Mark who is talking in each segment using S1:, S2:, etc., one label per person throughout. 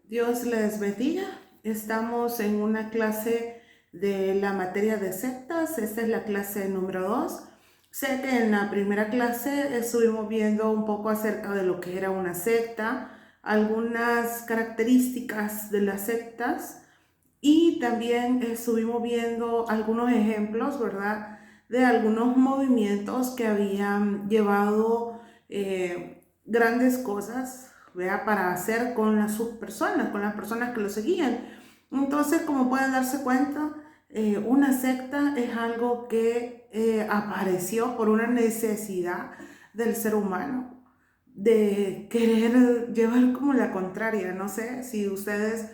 S1: Dios les bendiga. Estamos en una clase de la materia de sectas. Esta es la clase número 2. Sé que en la primera clase estuvimos viendo un poco acerca de lo que era una secta, algunas características de las sectas y también estuvimos viendo algunos ejemplos, ¿verdad? De algunos movimientos que habían llevado grandes cosas, ¿verdad? Para hacer con sus personas, con las personas que lo seguían. Entonces, como pueden darse cuenta, una secta es algo que apareció por una necesidad del ser humano de querer llevar como la contraria. No sé si ustedes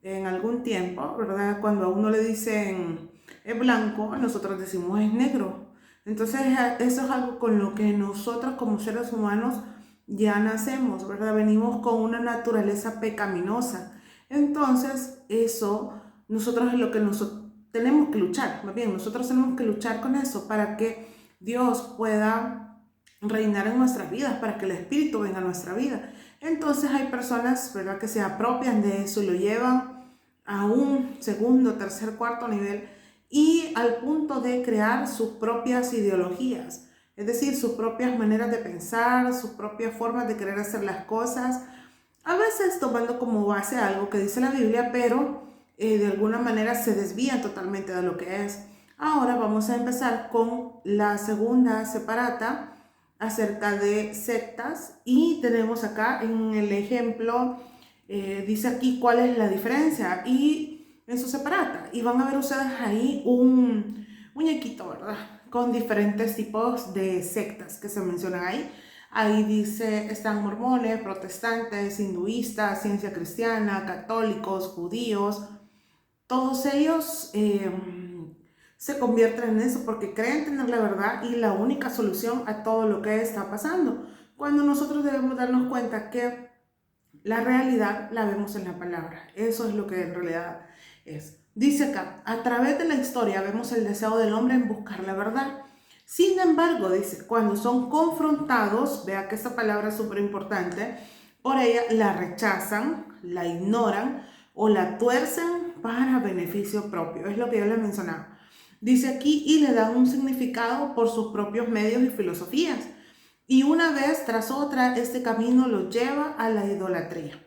S1: en algún tiempo, ¿verdad? Cuando a uno le dicen es blanco, nosotros decimos es negro. Entonces eso es algo con lo que nosotros como seres humanos ya nacemos, ¿verdad? Venimos con una naturaleza pecaminosa. Entonces eso nosotros es lo que nosotros tenemos que luchar, más bien nosotros tenemos que luchar con eso para que Dios pueda reinar en nuestras vidas, para que el Espíritu venga a nuestra vida. Entonces hay personas, ¿verdad?, que se apropian de eso y lo llevan a un segundo, tercer, cuarto nivel y al punto de crear sus propias ideologías, es decir, sus propias maneras de pensar, sus propias formas de querer hacer las cosas, a veces tomando como base algo que dice la Biblia, pero de alguna manera se desvían totalmente de lo que es. Ahora vamos a empezar con la segunda separata acerca de sectas y tenemos acá en el ejemplo, dice aquí cuál es la diferencia y en su separata, y van a ver ustedes ahí un muñequito, ¿verdad?, con diferentes tipos de sectas que se mencionan ahí. Ahí dice, están mormones, protestantes, hinduistas, ciencia cristiana, católicos, judíos. Todos ellos se convierten en eso porque creen tener la verdad y la única solución a todo lo que está pasando. Cuando nosotros debemos darnos cuenta que la realidad la vemos en la palabra. Eso es lo que en realidad es. Dice acá, a través de la historia vemos el deseo del hombre en buscar la verdad. Sin embargo, dice, cuando son confrontados, vea que esta palabra es súper importante, por ella la rechazan, la ignoran o la tuercen para beneficio propio. Es lo que yo les mencionaba. Dice aquí, y le dan un significado por sus propios medios y filosofías. Y una vez tras otra, este camino los lleva a la idolatría.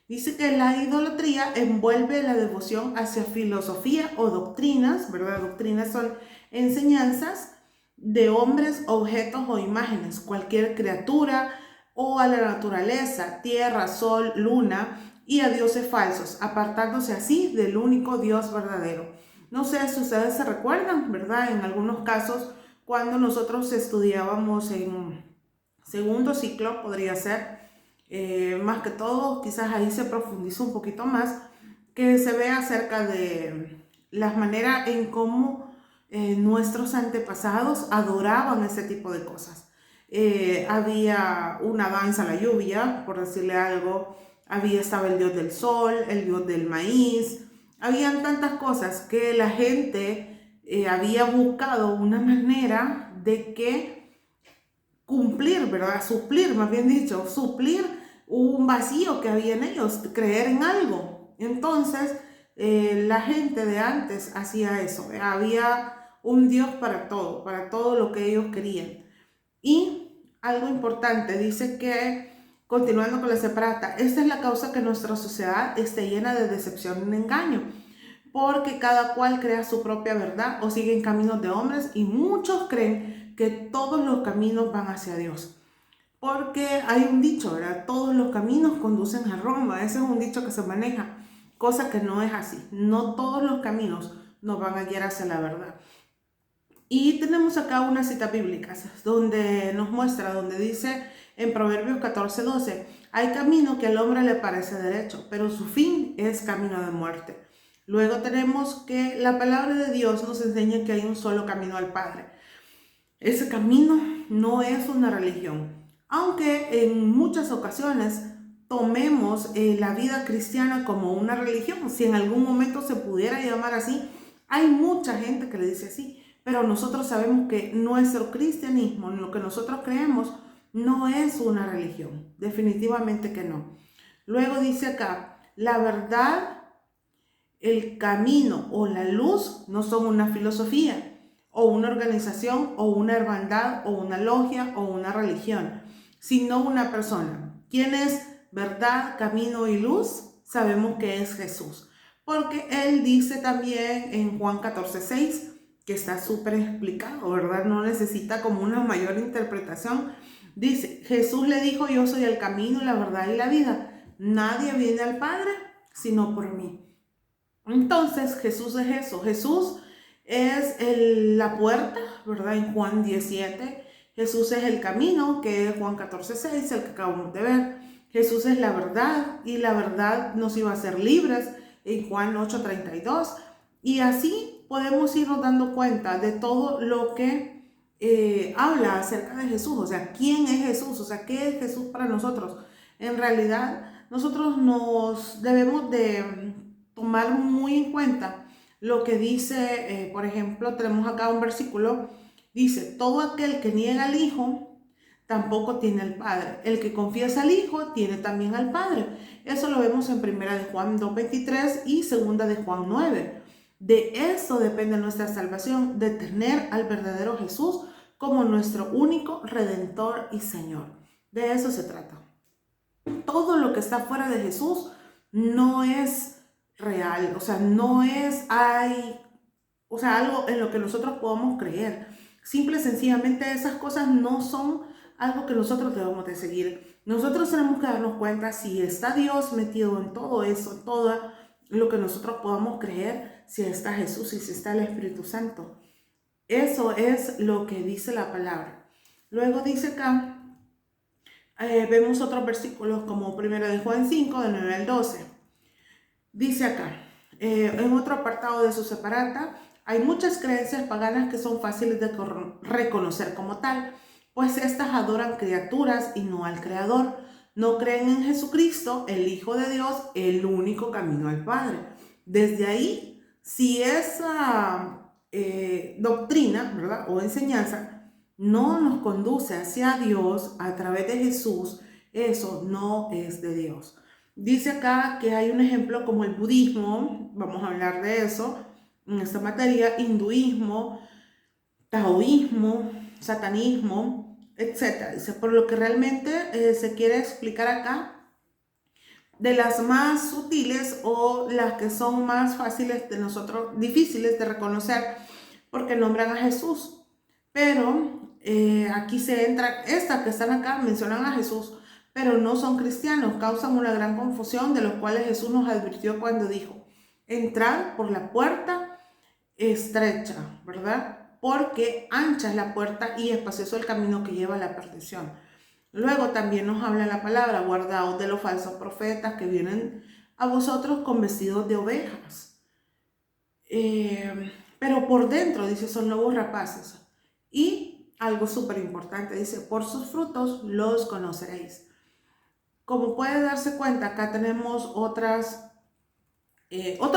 S1: Dice que la idolatría envuelve la devoción hacia filosofía o doctrinas, ¿verdad? Doctrinas son enseñanzas de hombres, objetos o imágenes, cualquier criatura o a la naturaleza, tierra, sol, luna y a dioses falsos, apartándose así del único Dios verdadero. No sé si ustedes se recuerdan, ¿verdad? En algunos casos, cuando nosotros estudiábamos en segundo ciclo, podría ser, más que todo, quizás ahí se profundiza un poquito más, que se ve acerca de las maneras en cómo nuestros antepasados adoraban ese tipo de cosas. Había una danza a la lluvia, por decirle algo, estaba el dios del sol, el dios del maíz, habían tantas cosas que la gente había buscado una manera de que cumplir, ¿verdad? Suplir, más bien dicho, suplir un vacío que había en ellos, creer en algo. Entonces, la gente de antes hacía eso. Había un Dios para todo lo que ellos querían. Y algo importante, dice que, continuando con la separata, esta es la causa que nuestra sociedad esté llena de decepción y engaño, porque cada cual crea su propia verdad o sigue en caminos de hombres y muchos creen que todos los caminos van hacia Dios. Porque hay un dicho, ¿verdad? Todos los caminos conducen a Roma. Ese es un dicho que se maneja, cosa que no es así. No todos los caminos nos van a guiar hacia la verdad. Y tenemos acá unas citas bíblicas donde nos muestra, donde dice en Proverbios 14:12, hay camino que al hombre le parece derecho, pero su fin es camino de muerte. Luego tenemos que la palabra de Dios nos enseña que hay un solo camino al Padre. Ese camino no es una religión, aunque en muchas ocasiones tomemos la vida cristiana como una religión, si en algún momento se pudiera llamar así, hay mucha gente que le dice así, pero nosotros sabemos que nuestro cristianismo, en lo que nosotros creemos, no es una religión, definitivamente que no. Luego dice acá, la verdad, el camino o la luz no son una filosofía o una organización o una hermandad o una logia o una religión, sino una persona. ¿Quién es verdad, camino y luz? Sabemos que es Jesús, porque Él dice también en Juan 14:6, que está súper explicado, ¿verdad? No necesita como una mayor interpretación. Dice, Jesús le dijo, yo soy el camino, la verdad y la vida. Nadie viene al Padre sino por mí. Entonces Jesús es eso. Jesús es la puerta, ¿verdad? En Juan 17. Jesús es el camino, que es Juan 14:6, el que acabamos de ver. Jesús es la verdad y la verdad nos iba a hacer libres en Juan 8:32. Y así podemos irnos dando cuenta de todo lo que habla acerca de Jesús. O sea, ¿quién es Jesús? O sea, ¿qué es Jesús para nosotros? En realidad, nosotros nos debemos de tomar muy en cuenta lo que dice, por ejemplo, tenemos acá un versículo, dice, todo aquel que niega al Hijo, tampoco tiene al Padre. El que confiesa al Hijo, tiene también al Padre. Eso lo vemos en 1 de Juan 2:23 y 2 de Juan 9. De eso depende nuestra salvación, de tener al verdadero Jesús como nuestro único Redentor y Señor. De eso se trata. Todo lo que está fuera de Jesús no es real, o sea, no es algo en lo que nosotros podamos creer. Simple y sencillamente esas cosas no son algo que nosotros debemos de seguir. Nosotros tenemos que darnos cuenta si está Dios metido en todo eso, todo lo que nosotros podamos creer, si está Jesús y si está el Espíritu Santo. Eso es lo que dice la palabra. Luego dice acá, vemos otros versículos como 1 de Juan 5, de 9 al 12. Dice acá, en otro apartado de su separata, hay muchas creencias paganas que son fáciles de reconocer como tal, pues estas adoran criaturas y no al Creador. No creen en Jesucristo, el Hijo de Dios, el único camino al Padre. Desde ahí, si esa doctrina, ¿verdad?, o enseñanza no nos conduce hacia Dios a través de Jesús, eso no es de Dios. Dice acá que hay un ejemplo como el budismo, vamos a hablar de eso en esta materia, hinduismo, taoísmo, satanismo, etc. Dice, por lo que realmente se quiere explicar acá, de las más sutiles o las que son más fáciles de nosotros, difíciles de reconocer, porque nombran a Jesús. Pero aquí se entra, estas que están acá mencionan a Jesús, pero no son cristianos, causan una gran confusión, de los cuales Jesús nos advirtió cuando dijo, entrad por la puerta estrecha, ¿verdad? Porque ancha es la puerta y espacioso el camino que lleva a la perdición. Luego también nos habla la palabra, guardaos de los falsos profetas que vienen a vosotros con vestidos de ovejas. Pero por dentro, dice, son lobos rapaces. Y algo súper importante, dice, por sus frutos los conoceréis. Como puede darse cuenta, acá tenemos otros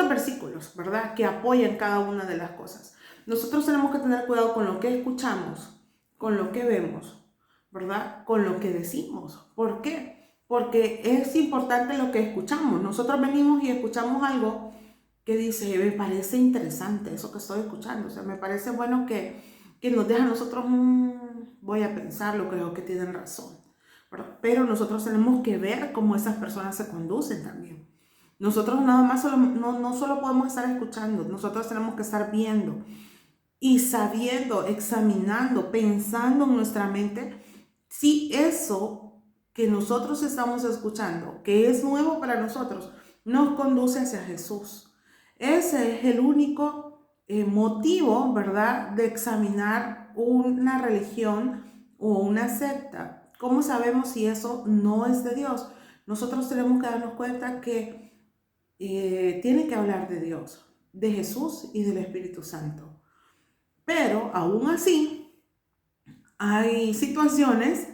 S1: versículos, ¿verdad?, que apoyan cada una de las cosas. Nosotros tenemos que tener cuidado con lo que escuchamos, con lo que vemos, ¿verdad?, con lo que decimos. ¿Por qué? Porque es importante lo que escuchamos. Nosotros venimos y escuchamos algo que dice, me parece interesante eso que estoy escuchando, o sea, me parece bueno que nos deja a nosotros, voy a pensarlo, creo que tienen razón, ¿verdad? Pero nosotros tenemos que ver cómo esas personas se conducen también. Nosotros nada más no solo podemos estar escuchando, nosotros tenemos que estar viendo y sabiendo, examinando, pensando en nuestra mente si eso que nosotros estamos escuchando, que es nuevo para nosotros, nos conduce hacia Jesús. Ese es el único motivo, ¿verdad?, de examinar una religión o una secta. ¿Cómo sabemos si eso no es de Dios? Nosotros tenemos que darnos cuenta que tiene que hablar de Dios, de Jesús y del Espíritu Santo. Pero aún así, hay situaciones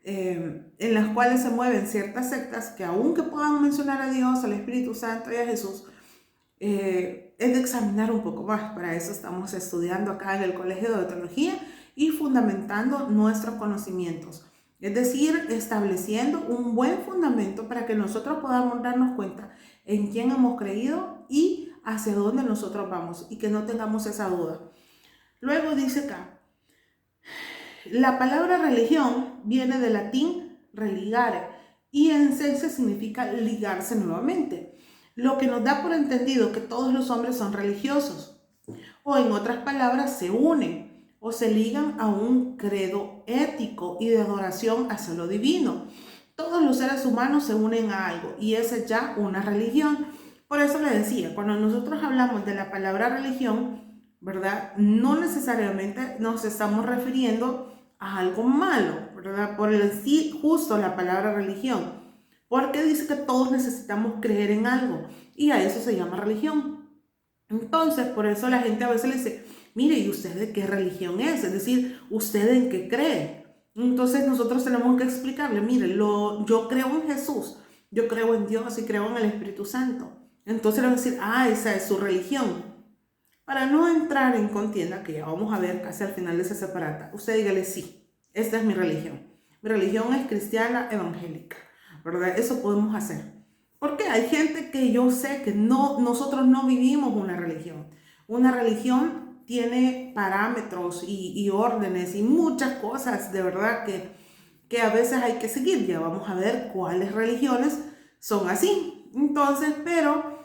S1: en las cuales se mueven ciertas sectas que aunque puedan mencionar a Dios, al Espíritu Santo y a Jesús, es de examinar un poco más. Para eso estamos estudiando acá en el Colegio de Teología y fundamentando nuestros conocimientos. Es decir, estableciendo un buen fundamento para que nosotros podamos darnos cuenta en quién hemos creído y hacia dónde nosotros vamos y que no tengamos esa duda. Luego dice acá, la palabra religión viene del latín religare y en esencia significa ligarse nuevamente, lo que nos da por entendido que todos los hombres son religiosos, o en otras palabras se unen o se ligan a un credo ético y de adoración hacia lo divino. Todos los seres humanos se unen a algo y esa es ya una religión. Por eso le decía, cuando nosotros hablamos de la palabra religión, ¿verdad? No necesariamente nos estamos refiriendo a algo malo, ¿verdad? Por decir justo la palabra religión, porque dice que todos necesitamos creer en algo y a eso se llama religión. Entonces, por eso la gente a veces le dice, mire, ¿y usted de qué religión es? Es decir, ¿usted en qué cree? Entonces nosotros tenemos que explicarle, mire, yo creo en Jesús, yo creo en Dios y creo en el Espíritu Santo. Entonces le va a decir, esa es su religión. Para no entrar en contienda, que ya vamos a ver casi al final de esa separata, usted dígale, sí, esta es mi religión. Mi religión es cristiana evangélica, ¿verdad? Eso podemos hacer. Porque hay gente que yo sé que nosotros no vivimos una religión. Una religión tiene parámetros y órdenes y muchas cosas de verdad que a veces hay que seguir. Ya vamos a ver cuáles religiones son así. Entonces, pero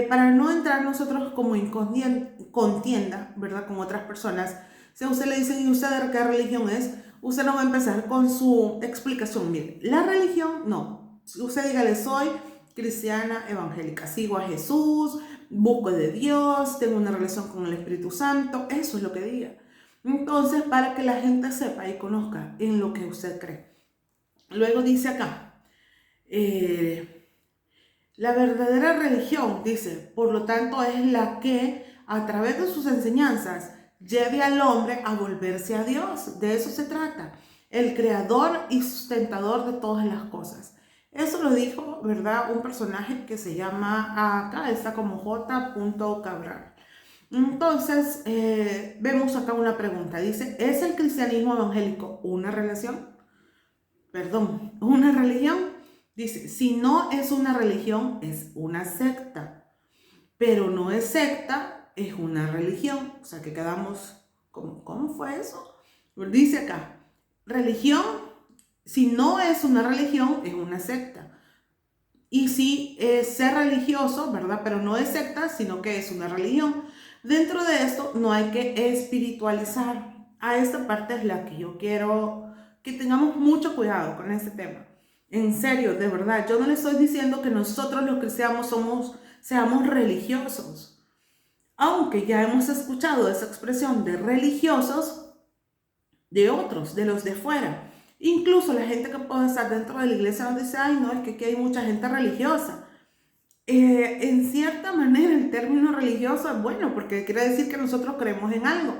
S1: para no entrar nosotros como en contienda, ¿verdad? Con otras personas, si a usted le dicen, ¿y usted de qué religión es? Usted no va a empezar con su explicación. Mire, la religión, no. Usted dígale, soy cristiana evangélica, sigo a Jesús, busco de Dios, tengo una relación con el Espíritu Santo, eso es lo que diga. Entonces, para que la gente sepa y conozca en lo que usted cree. Luego dice acá, la verdadera religión, dice, por lo tanto, es la que a través de sus enseñanzas lleve al hombre a volverse a Dios. De eso se trata, el creador y sustentador de todas las cosas. Eso lo dijo, ¿verdad? Un personaje que se llama, acá está como J. Cabral. Entonces, vemos acá una pregunta. Dice, ¿es el cristianismo evangélico una relación? Perdón, ¿una religión? Dice, si no es una religión, es una secta. Pero no es secta, es una religión. O sea, que quedamos, ¿cómo fue eso? Dice acá, religión, si no es una religión, es una secta. Y si es ser religioso, ¿verdad? Pero no es secta, sino que es una religión. Dentro de esto no hay que espiritualizar. A esta parte es la que yo quiero que tengamos mucho cuidado con este tema. En serio, de verdad, yo no le estoy diciendo que nosotros los cristianos seamos religiosos. Aunque ya hemos escuchado esa expresión de religiosos de otros, de los de fuera. Incluso la gente que puede estar dentro de la iglesia nos dice, ay no, es que aquí hay mucha gente religiosa. En cierta manera el término religioso es bueno porque quiere decir que nosotros creemos en algo.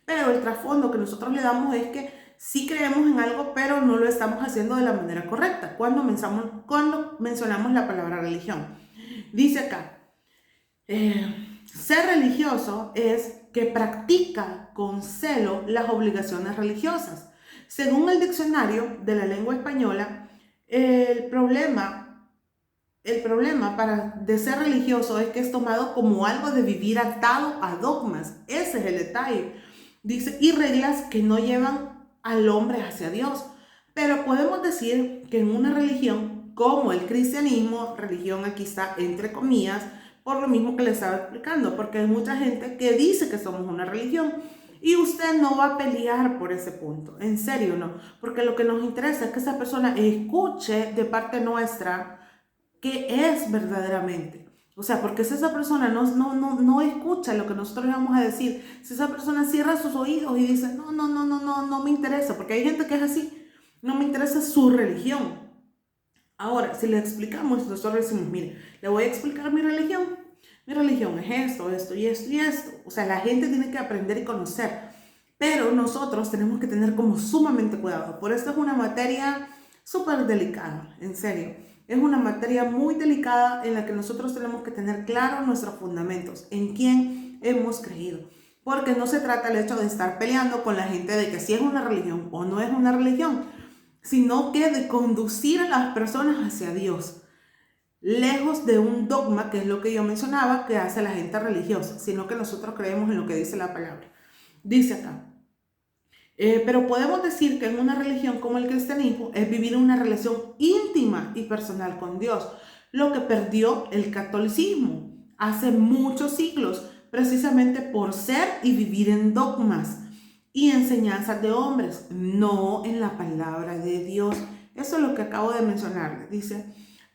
S1: Pero el trasfondo que nosotros le damos es que sí creemos en algo, pero no lo estamos haciendo de la manera correcta. Cuando mencionamos la palabra religión. Dice acá, ser religioso es que practica con celo las obligaciones religiosas. Según el diccionario de la lengua española, el problema de ser religioso es que es tomado como algo de vivir atado a dogmas. Ese es el detalle. Dice, y reglas que no llevan al hombre hacia Dios. Pero podemos decir que en una religión como el cristianismo, religión aquí está entre comillas, por lo mismo que le estaba explicando, porque hay mucha gente que dice que somos una religión y usted no va a pelear por ese punto, en serio no, porque lo que nos interesa es que esa persona escuche de parte nuestra qué es verdaderamente. O sea, porque si esa persona no escucha lo que nosotros le vamos a decir, si esa persona cierra sus oídos y dice, no me interesa, porque hay gente que es así, no me interesa su religión. Ahora, si le explicamos, nosotros decimos, mire, le voy a explicar mi religión. Mi religión es esto, esto y esto y esto. O sea, la gente tiene que aprender y conocer. Pero nosotros tenemos que tener como sumamente cuidado. Por esto es una materia súper delicada, en serio. Es una materia muy delicada en la que nosotros tenemos que tener claros nuestros fundamentos, en quién hemos creído. Porque no se trata el hecho de estar peleando con la gente de que si es una religión o no es una religión, sino que de conducir a las personas hacia Dios, lejos de un dogma, que es lo que yo mencionaba, que hace la gente religiosa, sino que nosotros creemos en lo que dice la palabra. Dice acá, pero podemos decir que en una religión como el cristianismo es vivir una relación íntima y personal con Dios, lo que perdió el catolicismo hace muchos siglos, precisamente por ser y vivir en dogmas y enseñanzas de hombres, no en la palabra de Dios. Eso es lo que acabo de mencionar. Dice,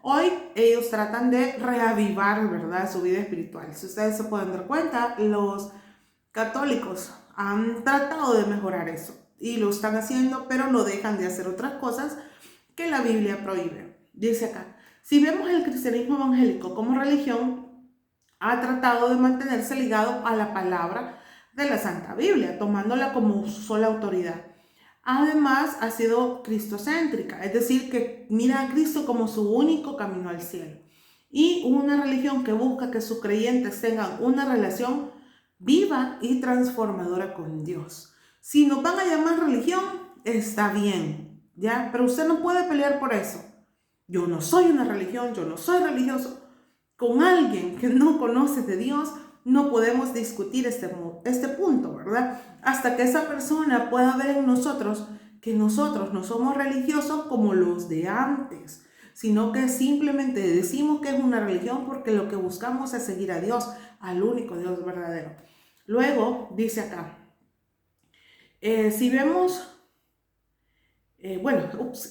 S1: hoy ellos tratan de reavivar, ¿verdad?, su vida espiritual. Si ustedes se pueden dar cuenta, los católicos han tratado de mejorar eso y lo están haciendo, pero no dejan de hacer otras cosas que la Biblia prohíbe. Dice acá, si vemos el cristianismo evangélico como religión, ha tratado de mantenerse ligado a la palabra de la Santa Biblia, tomándola como su sola autoridad. Además, ha sido cristocéntrica, es decir, que mira a Cristo como su único camino al cielo. Y una religión que busca que sus creyentes tengan una relación viva y transformadora con Dios. Si nos van a llamar religión, está bien, ¿ya? Pero usted no puede pelear por eso. Yo no soy una religión, yo no soy religioso. Con alguien que no conoce de Dios, no podemos discutir este punto, ¿verdad? Hasta que esa persona pueda ver en nosotros que nosotros no somos religiosos como los de antes, sino que simplemente decimos que es una religión porque lo que buscamos es seguir a Dios, al único Dios verdadero. Luego, dice acá, si vemos,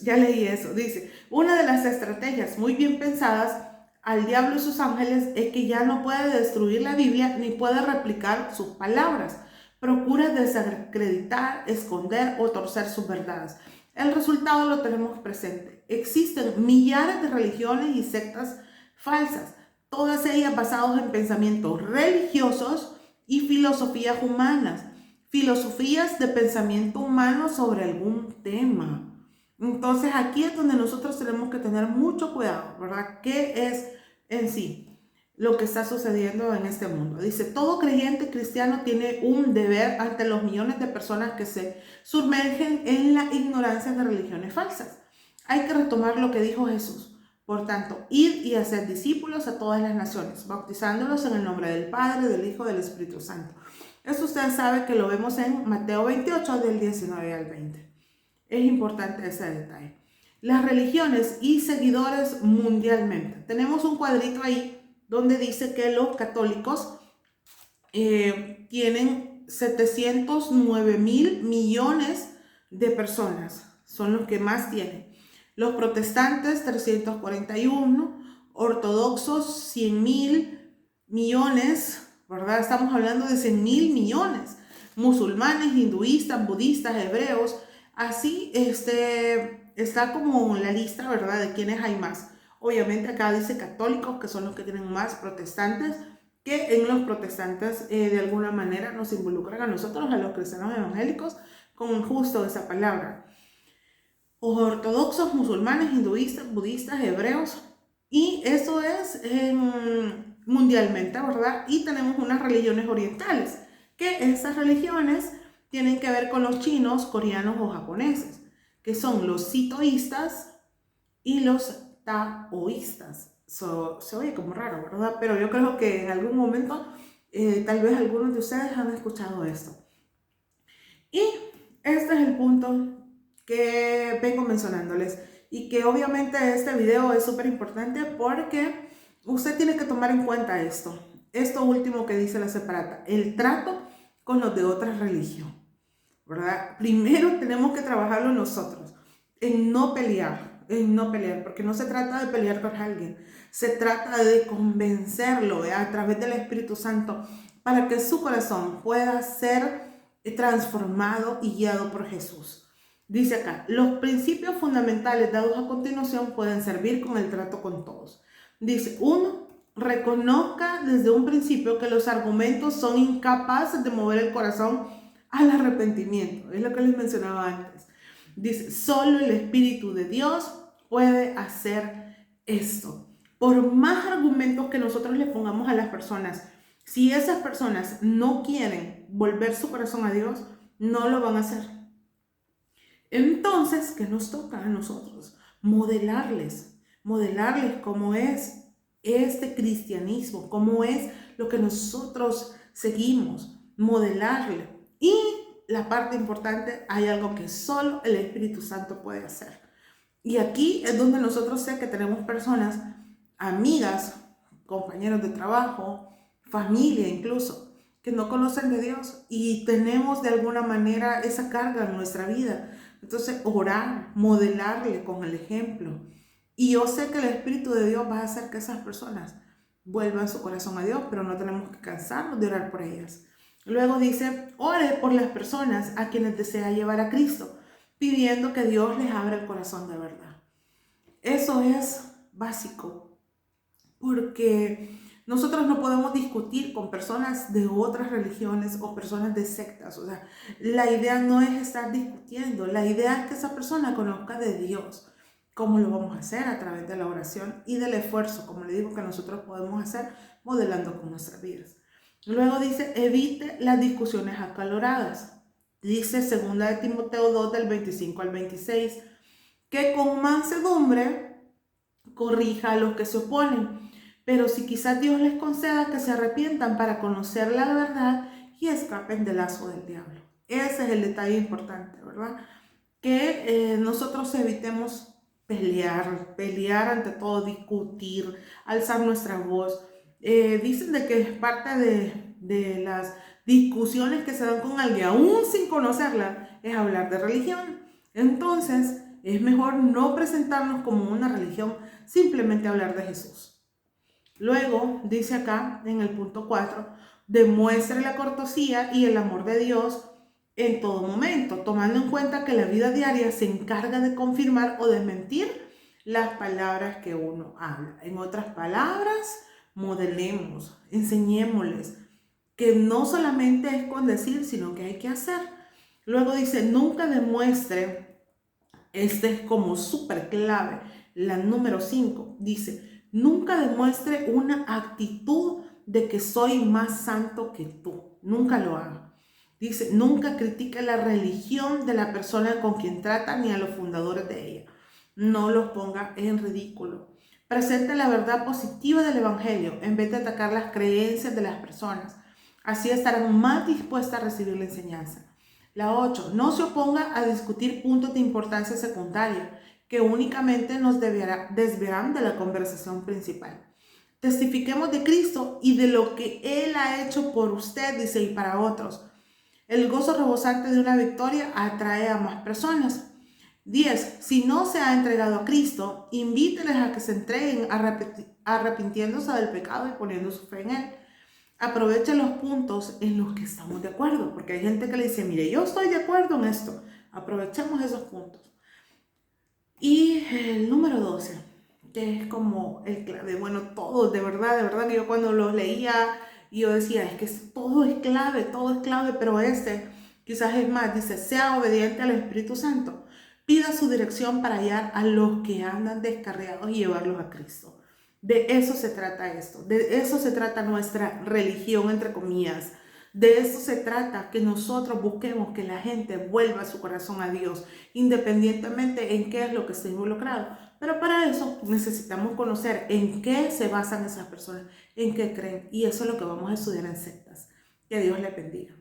S1: ya leí eso, dice, una de las estrategias muy bien pensadas al diablo y sus ángeles es que ya no puede destruir la Biblia ni puede replicar sus palabras. Procura desacreditar, esconder o torcer sus verdades. El resultado lo tenemos presente. Existen millares de religiones y sectas falsas, todas ellas basadas en pensamientos religiosos y filosofías humanas, filosofías de pensamiento humano sobre algún tema. Entonces aquí es donde nosotros tenemos que tener mucho cuidado, ¿verdad? ¿Qué es en sí lo que está sucediendo en este mundo? Dice, todo creyente cristiano tiene un deber ante los millones de personas que se sumergen en la ignorancia de religiones falsas. Hay que retomar lo que dijo Jesús. Por tanto, id y hacer discípulos a todas las naciones, bautizándolos en el nombre del Padre, del Hijo y del Espíritu Santo. Eso usted sabe que lo vemos en Mateo 28, del 19 al 20. Es importante ese detalle. Las religiones y seguidores mundialmente. Tenemos un cuadrito ahí donde dice que los católicos tienen 709 mil millones de personas. Son los que más tienen. Los protestantes, 341. Ortodoxos, 100 mil millones, ¿verdad? Estamos hablando de 100 mil millones. Musulmanes, hinduistas, budistas, hebreos. Así está como la lista, ¿verdad?, de quienes hay más. Obviamente acá dice católicos, que son los que tienen más, protestantes, que en los protestantes de alguna manera nos involucran a nosotros, a los cristianos evangélicos, con justo esa palabra. Ortodoxos, musulmanes, hinduistas, budistas, hebreos, y eso es mundialmente, ¿verdad? Y tenemos unas religiones orientales, que esas religiones tienen que ver con los chinos, coreanos o japoneses, que son los sitoístas y los taoístas. Se oye como raro, ¿verdad? Pero yo creo que en algún momento tal vez algunos de ustedes han escuchado esto. Y este es el punto que vengo mencionándoles y que obviamente este video es súper importante porque usted tiene que tomar en cuenta esto último que dice la separata, el trato con los de otra religión, ¿verdad? Primero tenemos que trabajarlo nosotros, en no pelear, porque no se trata de pelear con alguien, se trata de convencerlo, a través del Espíritu Santo, para que su corazón pueda ser transformado y guiado por Jesús. Dice acá, los principios fundamentales dados a continuación pueden servir con el trato con todos. Dice, 1, reconozca desde un principio que los argumentos son incapaces de mover el corazón al arrepentimiento. Es lo que les mencionaba antes. Dice, solo el Espíritu de Dios puede hacer esto. Por más argumentos que nosotros le pongamos a las personas, si esas personas no quieren volver su corazón a Dios, no lo van a hacer. Entonces, ¿qué nos toca a nosotros? Modelarles cómo es este cristianismo, cómo es lo que nosotros seguimos, modelarle. Y la parte importante, hay algo que solo el Espíritu Santo puede hacer. Y aquí es donde nosotros sé que tenemos personas, amigas, compañeros de trabajo, familia incluso, que no conocen de Dios y tenemos de alguna manera esa carga en nuestra vida. Entonces, orar, modelarle con el ejemplo. Y yo sé que el Espíritu de Dios va a hacer que esas personas vuelvan su corazón a Dios, pero no tenemos que cansarnos de orar por ellas. Luego dice, ore por las personas a quienes desea llevar a Cristo, pidiendo que Dios les abra el corazón de verdad. Eso es básico, porque nosotros no podemos discutir con personas de otras religiones o personas de sectas. O sea, la idea no es estar discutiendo, la idea es que esa persona conozca de Dios. ¿Cómo lo vamos a hacer? A través de la oración y del esfuerzo, como le digo, que nosotros podemos hacer modelando con nuestras vidas. Luego dice, evite las discusiones acaloradas. Dice 2 de Timoteo 2 del 25 al 26, que con mansedumbre corrija a los que se oponen, pero si quizás Dios les conceda que se arrepientan para conocer la verdad y escapen del lazo del diablo. Ese es el detalle importante, ¿verdad? Que nosotros evitemos pelear ante todo, discutir, alzar nuestra voz. Dicen de que es parte de las discusiones que se dan con alguien, aún sin conocerla, es hablar de religión. Entonces, es mejor no presentarnos como una religión, simplemente hablar de Jesús. Luego, dice acá en el punto 4, demuestre la cortesía y el amor de Dios en todo momento, tomando en cuenta que la vida diaria se encarga de confirmar o desmentir las palabras que uno habla. En otras palabras, modelemos, enseñémosles que no solamente es con decir, sino que hay que hacer. Luego dice, nunca demuestre, este es como súper clave, la número 5, dice, nunca demuestre una actitud de que soy más santo que tú, nunca lo haga. Dice, nunca critique la religión de la persona con quien trata ni a los fundadores de ella. No los ponga en ridículo. Presente la verdad positiva del Evangelio en vez de atacar las creencias de las personas. Así estarán más dispuestas a recibir la enseñanza. La 8. No se oponga a discutir puntos de importancia secundaria que únicamente nos desviarán de la conversación principal. Testifiquemos de Cristo y de lo que Él ha hecho por usted, dice, y para otros. El gozo rebosante de una victoria atrae a más personas. 10. Si no se ha entregado a Cristo, invíteles a que se entreguen arrepintiéndose del pecado y poniendo su fe en Él. Aprovecha los puntos en los que estamos de acuerdo, porque hay gente que le dice, mire, yo estoy de acuerdo en esto. Aprovechemos esos puntos. Y el número 12, que es como el clave. Bueno, todo, de verdad que yo cuando lo leía, yo decía, es que todo es clave, pero este quizás es más. Dice, sea obediente al Espíritu Santo. Pida su dirección para hallar a los que andan descarriados y llevarlos a Cristo. De eso se trata esto, de eso se trata nuestra religión, entre comillas. De eso se trata, que nosotros busquemos que la gente vuelva su corazón a Dios, independientemente en qué es lo que esté involucrado. Pero para eso necesitamos conocer en qué se basan esas personas, en qué creen. Y eso es lo que vamos a estudiar en sectas. Que Dios les bendiga.